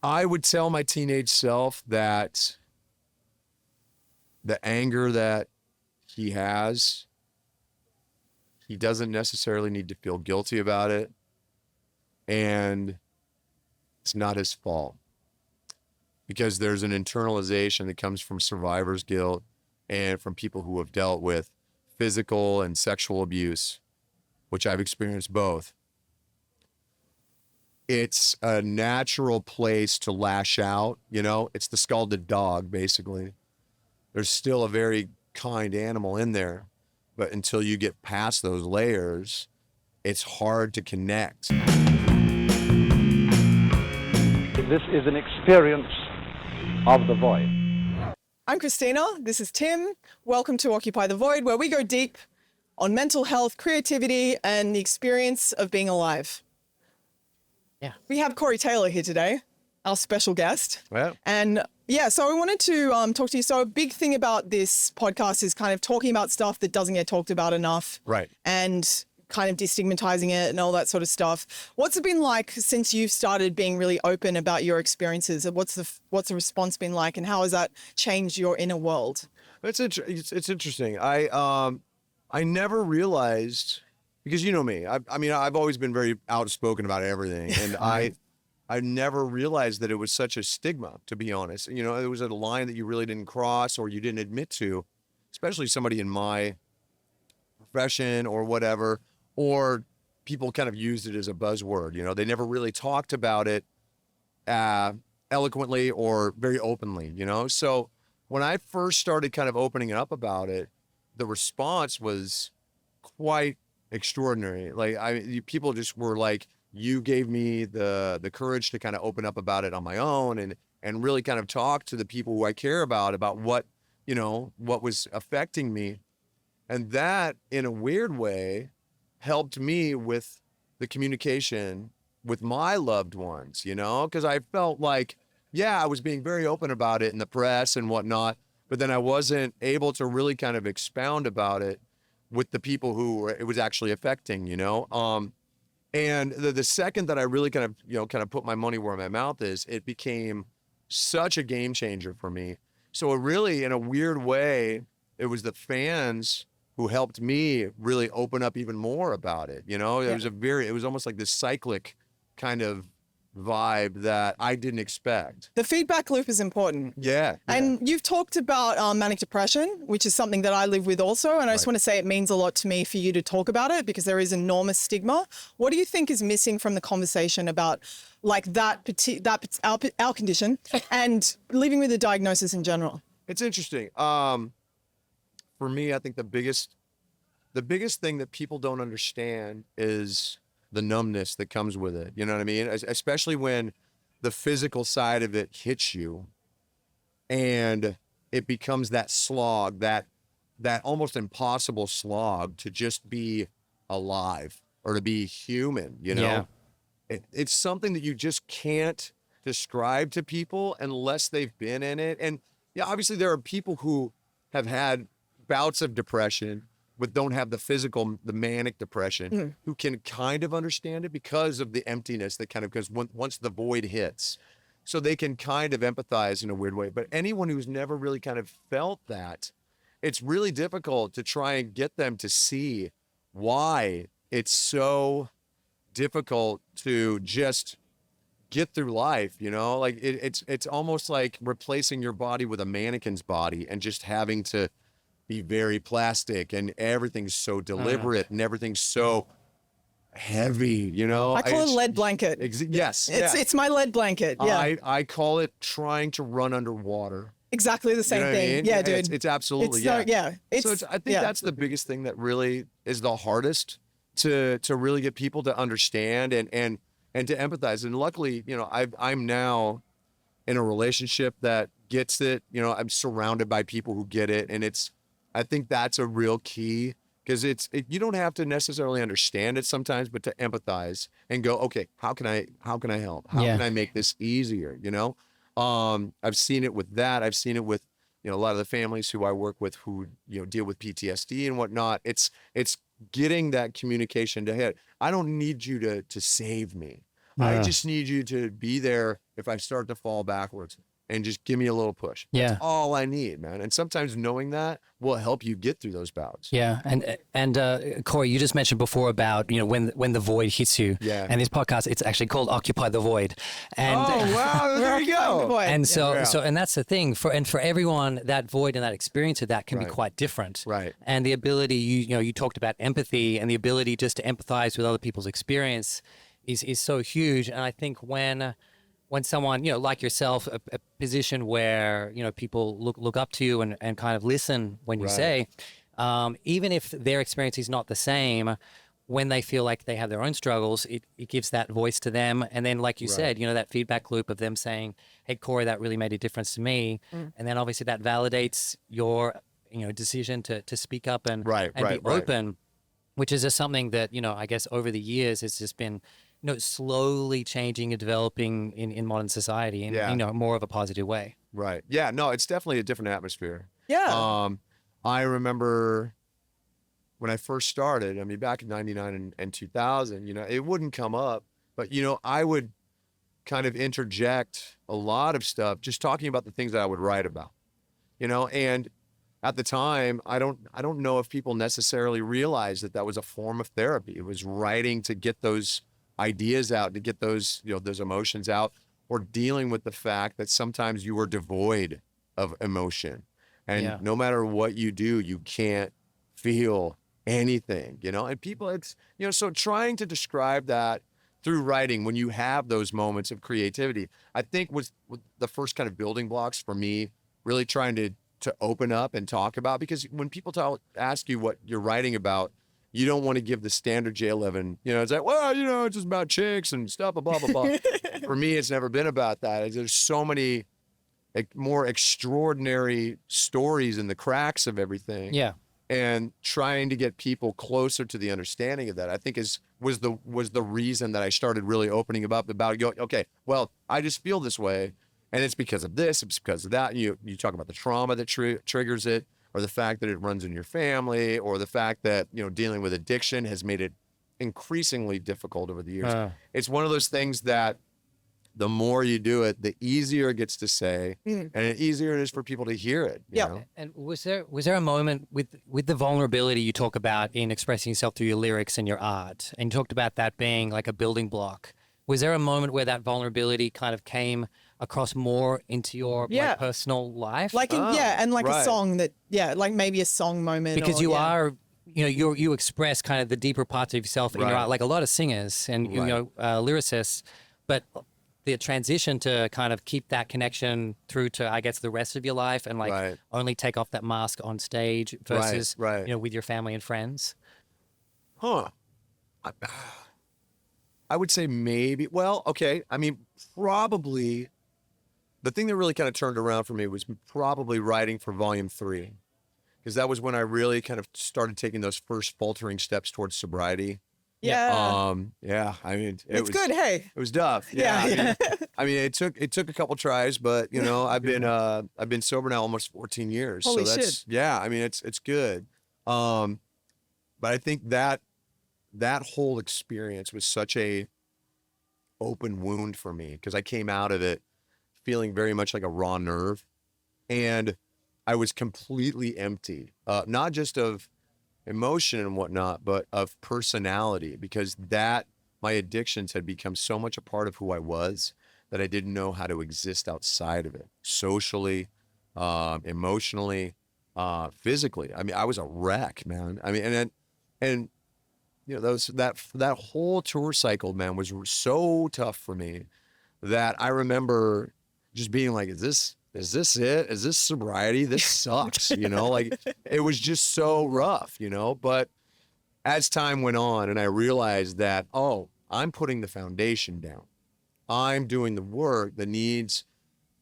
I would tell my teenage self that the anger that he has, he doesn't necessarily need to feel guilty about it, and it's not his fault, because there's an internalization that comes from survivor's guilt and from people who have dealt with physical and sexual abuse, which I've experienced both. It's a natural place to lash out, you know? It's the scalded dog, basically. There's still a very kind animal in there, but until you get past those layers, it's hard to connect. This is an experience of the void. I'm Xtina, this is Tim. Welcome to Occupy the Void, where we go deep on mental health, creativity, and the experience of being alive. Yeah. We have Corey Taylor here today, our special guest. Yeah. And yeah, so I wanted to talk to you. So a big thing about this podcast is kind of talking about stuff that doesn't get talked about enough. Right. And kind of destigmatizing it and all that sort of stuff. What's it been like since you've started being really open about your experiences? What's the response been like, and how has that changed your inner world? It's interesting. I never realized, because you know me, I mean, I've always been very outspoken about everything, and I never realized that it was such a stigma, to be honest. You know, it was a line that you really didn't cross or you didn't admit to, especially somebody in my profession or whatever, or people kind of used it as a buzzword. You know, they never really talked about it eloquently or very openly, you know? So when I first started kind of opening up about it, the response was quite extraordinary. Like, people just were like, you gave me the courage to kind of open up about it on my own and really kind of talk to the people who I care about what, you know, what was affecting me. And that, in a weird way, helped me with the communication with my loved ones, you know, because I felt like, yeah, I was being very open about it in the press and whatnot, but then I wasn't able to really kind of expound about it with the people who it was actually affecting, you know. And the second that I really kind of put my money where my mouth is, it became such a game changer for me. So it really, in a weird way, it was the fans who helped me really open up even more about it. You know, it was almost like this cyclic kind of vibe that I didn't expect. The feedback loop is important. Yeah. And you've talked about manic depression, which is something that I live with also. And I just want to say it means a lot to me for you to talk about it, because there is enormous stigma. What do you think is missing from the conversation about like our condition and living with a diagnosis in general? It's interesting. For me, I think the biggest thing that people don't understand is the numbness that comes with it. You know what I mean? Especially when the physical side of it hits you and it becomes that slog, that almost impossible slog to just be alive or to be human, you know? Yeah. It's something that you just can't describe to people unless they've been in it. And yeah, obviously there are people who have had bouts of depression but don't have the manic depression, who can kind of understand it because of the emptiness that kind of, because once the void hits, so they can kind of empathize in a weird way. But anyone who's never really kind of felt that, it's really difficult to try and get them to see why it's so difficult to just get through life, you know? Like it's almost like replacing your body with a mannequin's body and just having to be very plastic, and everything's so deliberate and everything's so heavy, you know? I call it a lead blanket. Yes. It's my lead blanket. Yeah. I call it trying to run underwater. Exactly the same thing. I mean? Yeah, dude. It's absolutely, I think that's the biggest thing that really is the hardest to really get people to understand and to empathize. And luckily, you know, I'm now in a relationship that gets it. You know, I'm surrounded by people who get it, and I think that's a real key, because you don't have to necessarily understand it sometimes, but to empathize and go, okay, how can I help? How can I make this easier? You know, I've seen it with that. I've seen it with, you know, a lot of the families who I work with who, you know, deal with PTSD and whatnot. It's getting that communication to hit. I don't need you to save me. I just need you to be there if I start to fall backwards and just give me a little push. Yeah. That's all I need, man. And sometimes knowing that will help you get through those bouts. Yeah, and Corey, you just mentioned before about when the void hits you. Yeah. And this podcast, it's actually called "Occupy the Void." And Oh wow, there you go. Boy. and so Yeah. and that's the thing for everyone, that void and that experience of that can be Right. quite different. Right. And the ability you talked about empathy and the ability just to empathize with other people's experience is so huge. And I think when someone, like yourself, a position where, people look up to you and kind of listen when you Right. say, even if their experience is not the same, when they feel like they have their own struggles, it gives that voice to them. And then, like you Right. said, that feedback loop of them saying, hey, Corey, that really made a difference to me. And then obviously that validates your, decision to speak up and, Right, and right, be right. open, which is just something that, I guess over the years it's just been, slowly changing and developing in modern society in, Yeah. more of a positive way. Right. Yeah. No, it's definitely a different atmosphere. Yeah. I remember when I first started, I mean, back in 99 and 2000, it wouldn't come up, but, I would kind of interject a lot of stuff, just talking about the things that I would write about, and at the time, I don't know if people necessarily realized that was a form of therapy. It was writing to get those ideas out, to get those, those emotions out, or dealing with the fact that sometimes you are devoid of emotion. And Yeah. no matter what you do, you can't feel anything, and people, it's, so trying to describe that through writing when you have those moments of creativity, I think was the first kind of building blocks for me, really trying to open up and talk about, because when people ask you what you're writing about, you don't want to give the standard J11, it's like, well, it's just about chicks and stuff, blah, blah, blah. For me, it's never been about that. There's so many more extraordinary stories in the cracks of everything. Yeah. And trying to get people closer to the understanding of that, I think was the reason that I started really opening up about, okay, well, I just feel this way, and it's because of this, it's because of that. And you talk about the trauma that triggers it, or the fact that it runs in your family, or the fact that, dealing with addiction has made it increasingly difficult over the years. It's one of those things that the more you do it, the easier it gets to say, and the easier it is for people to hear it. You know? And was there a moment with the vulnerability you talk about in expressing yourself through your lyrics and your art, and you talked about that being like a building block? Was there a moment where that vulnerability kind of came across more into your like, personal life? Like and like right. a song that like maybe a song moment. Because or, you are, you express kind of the deeper parts of yourself in your Right. art, like a lot of singers and lyricists, but the transition to kind of keep that connection through to, I guess, the rest of your life, and like Right. only take off that mask on stage versus right. with your family and friends. Huh. I would say maybe, well, okay. I mean, probably the thing that really kind of turned around for me was probably writing for Volume 3, because that was when I really kind of started taking those first faltering steps towards sobriety. Yeah. Yeah. I mean, It's good. Hey. It was tough. Yeah. I mean, it took a couple tries, but I've been sober now almost 14 years. Holy so that's, shit. yeah, I mean, it's good. But I think that whole experience was such a open wound for me, because I came out of it feeling very much like a raw nerve, and I was completely empty, not just of emotion and whatnot, but of personality, because my addictions had become so much a part of who I was that I didn't know how to exist outside of it, socially, emotionally, physically. I mean, I was a wreck, man. I mean, and that whole tour cycle, man, was so tough for me that I remember just being like, is this it? Is this sobriety? This sucks, like it was just so rough, but as time went on and I realized that, oh, I'm putting the foundation down. I'm doing the work that needs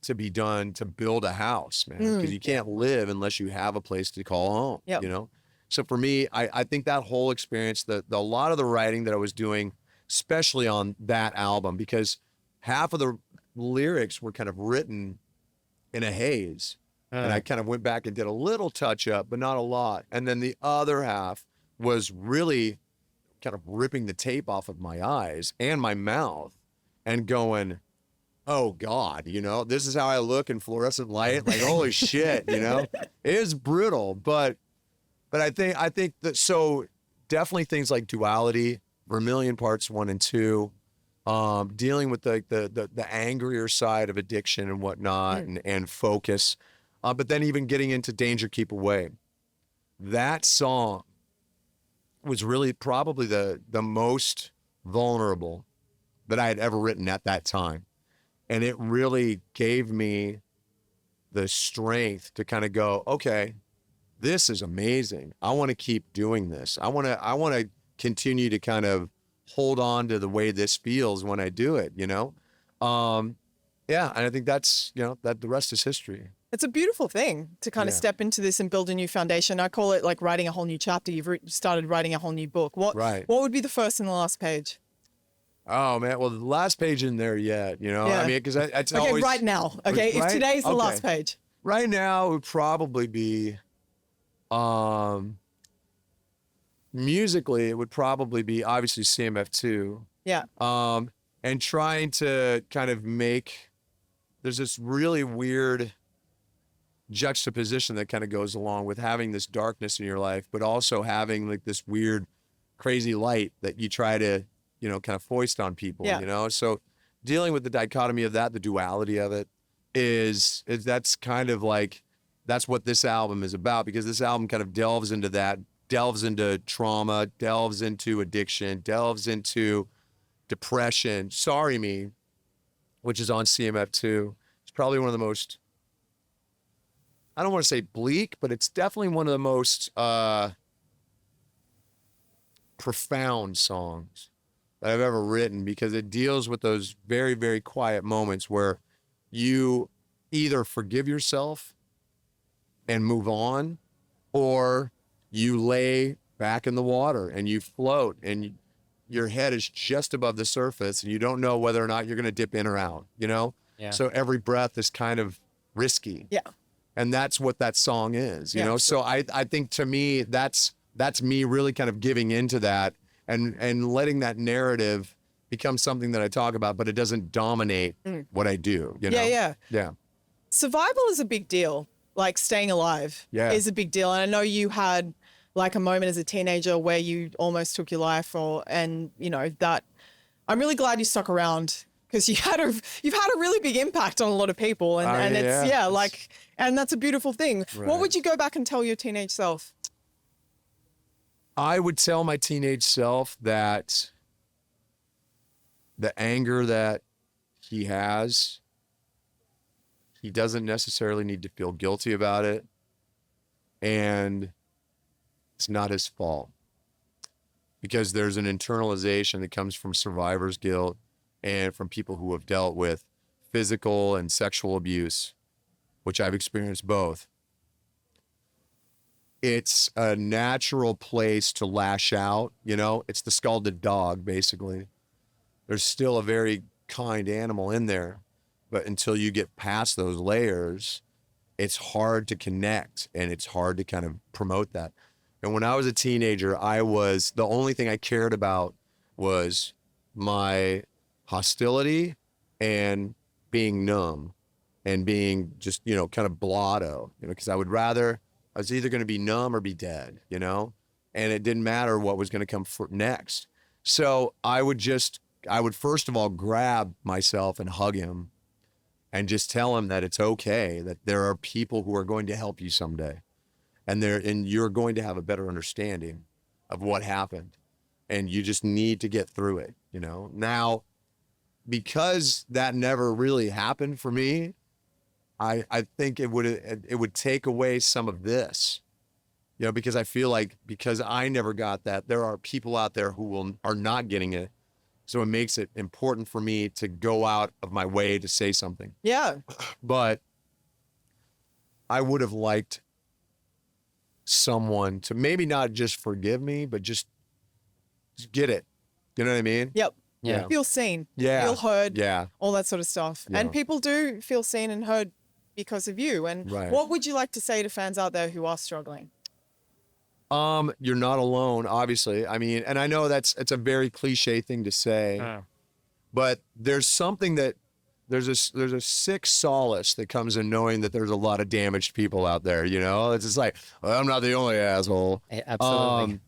to be done to build a house, man, because you can't live unless you have a place to call home, Yep. So for me, I think that whole experience, a lot of the writing that I was doing, especially on that album, because half of the lyrics were kind of written in a haze, and I kind of went back and did a little touch up, but not a lot. And then the other half was really kind of ripping the tape off of my eyes and my mouth and going, oh God, this is how I look in fluorescent light. Like, holy shit, it is brutal. But I think that, so definitely things like Duality, Vermilion Parts 1 and 2, dealing with the angrier side of addiction and whatnot, and focus. But then even getting into Danger Keep Away. That song was really probably the most vulnerable that I had ever written at that time. And it really gave me the strength to kind of go, okay, this is amazing. I want to keep doing this. I want to continue to kind of hold on to the way this feels when I do it, Yeah, and I think that's, that the rest is history. It's a beautiful thing to kind of step into this and build a new foundation. I call it like writing a whole new chapter. You've started writing a whole new book. What would be the first and the last page? Oh man, well, the last page in there yet, I mean, because it's okay, always right now. Okay, if today's the last page. Right now, it would probably be, musically, it would probably be obviously CMF2. Yeah. And trying to kind of there's this really weird juxtaposition that kind of goes along with having this darkness in your life, but also having like this weird, crazy light that you try to, kind of foist on people, So dealing with the dichotomy of that, the duality of it that's kind of like, that's what this album is about, because this album kind of delves into that, delves into trauma, delves into addiction, delves into depression. Sorry Me, which is on CMF2. It's probably one of the most, I don't want to say bleak, but it's definitely one of the most profound songs that I've ever written, because it deals with those very, very quiet moments where you either forgive yourself and move on, or you lay back in the water and you float and your head is just above the surface and you don't know whether or not you're going to dip in or out, Yeah. So every breath is kind of risky. Yeah. And that's what that song is, you know? So I think, to me, that's me really kind of giving into that and letting that narrative become something that I talk about, but it doesn't dominate what I do, Yeah. Survival is a big deal. Like staying alive is a big deal. And I know you had like a moment as a teenager where you almost took your life, that I'm really glad you stuck around, because you've had a really big impact on a lot of people, and and that's a beautiful thing. Right. What would you go back and tell your teenage self? I would tell my teenage self that the anger that he has, he doesn't necessarily need to feel guilty about it, and it's not his fault, because there's an internalization that comes from survivor's guilt and from people who have dealt with physical and sexual abuse, which I've experienced both. It's a natural place to lash out, it's the scalded dog, basically. There's still a very kind animal in there, but until you get past those layers, it's hard to connect and it's hard to kind of promote that. And when I was a teenager, the only thing I cared about was my hostility and being numb and being just, kind of blotto, because I was either going to be numb or be dead, and it didn't matter what was going to come next. So I would first of all grab myself and hug him and just tell him that it's okay, that there are people who are going to help you someday. And you're going to have a better understanding of what happened, and you just need to get through it, Now, because that never really happened for me, I think it would take away some of this, because I feel like, because I never got that, there are people out there who are not getting it. So it makes it important for me to go out of my way to say something. Yeah. But I would have liked someone to maybe not just forgive me, but just get it. You know what I mean? Yep. Yeah. Feel seen. Yeah. Feel heard. Yeah. All that sort of stuff. Yeah. And people do feel seen and heard because of you. And what would you like to say to fans out there who are struggling? You're not alone, obviously. I mean, and I know it's a very cliche thing to say, But there's something that there's a sick solace that comes in knowing that there's a lot of damaged people out there. You know, it's just like, well, I'm not the only asshole. Absolutely.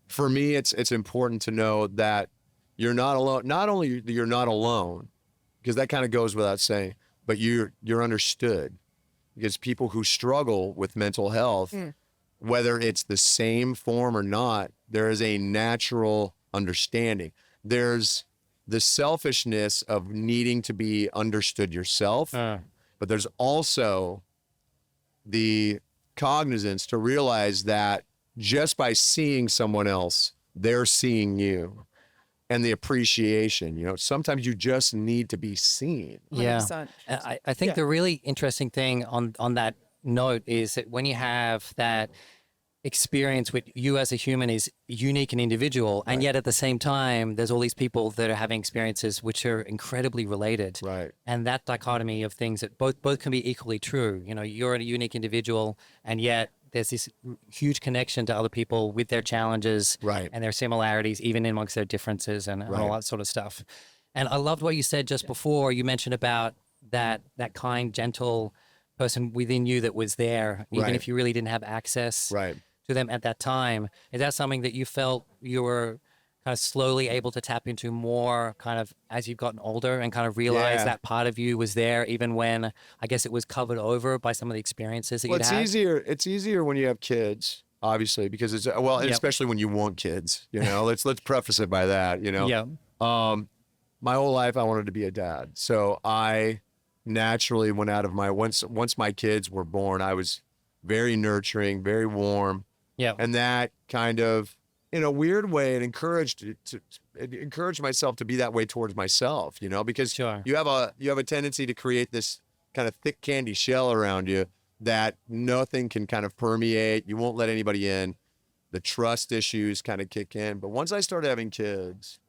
For me, it's important to know that you're not alone. Not only you're not alone, because that kind of goes without saying, but you're understood. Because people who struggle with mental health, whether it's the same form or not, there is a natural understanding. There's the selfishness of needing to be understood yourself, but there's also the cognizance to realize that just by seeing someone else, they're seeing you, and the appreciation. You know, sometimes you just need to be seen. Yeah. 100%. I think the really interesting thing on that note is that when you have that experience with you as a human is unique and individual, and yet at the same time, there's all these people that are having experiences which are incredibly related. Right. And that dichotomy of things that both can be equally true. You know, you're a unique individual, and yet there's this huge connection to other people with their challenges Right. and their similarities, even amongst their differences and all that sort of stuff. And I loved what you said just before. You mentioned about that kind, gentle person within you that was there, even Right. if you really didn't have access Right. to them at that time. Is that something that you felt you were kind of slowly able to tap into more kind of as you've gotten older and kind of realize Yeah. that part of you was there even when I guess it was covered over by some of the experiences that Well, you'd it's had? easier. It's easier when you have kids, obviously, because it's well, and Yep. especially when you want kids. You know, let's preface it by that. You know, Yeah. my whole life I wanted to be a dad, so I naturally went out of my once my kids were born, I was very nurturing, very warm, Yeah. and that kind of, in a weird way, it encouraged myself to be that way towards myself. You know, because Sure. you have a tendency to create this kind of thick candy shell around you that nothing can kind of permeate. You won't let anybody in. The trust issues kind of kick in. But once I started having kids,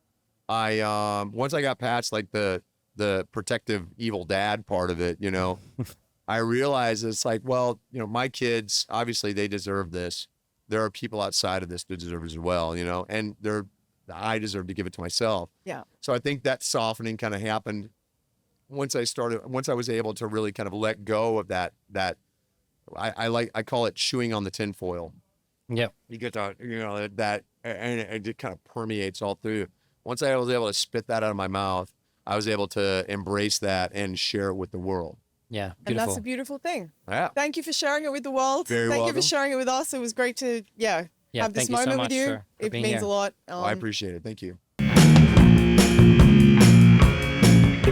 once I got past like the protective evil dad part of it, you know, I realized it's like, well, you know, my kids, obviously they deserve this. There are people outside of this that deserve it as well, you know, and I deserve to give it to myself. Yeah. So I think that softening kind of happened once I was able to really kind of let go of that I call it chewing on the tinfoil. Yeah. You get to, you know, that, and it kind of permeates all through. Once I was able to spit that out of my mouth, I was able to embrace that and share it with the world. Yeah. And Beautiful. that's a beautiful thing. Yeah. Thank you for sharing it with the world. Very Thank you welcome. for sharing it with us. It was great to, have thank this you so moment much with you. for It being means here. a lot. I appreciate it. Thank you.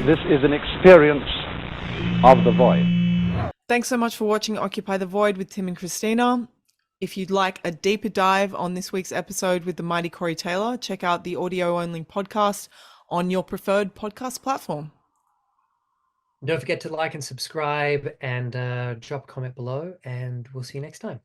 This is an experience of the void. Thanks so much for watching Occupy the Void with Tim and Christina. If you'd like a deeper dive on this week's episode with the mighty Corey Taylor, check out the audio-only podcast on your preferred podcast platform. Don't forget to like and subscribe and drop a comment below, and we'll see you next time.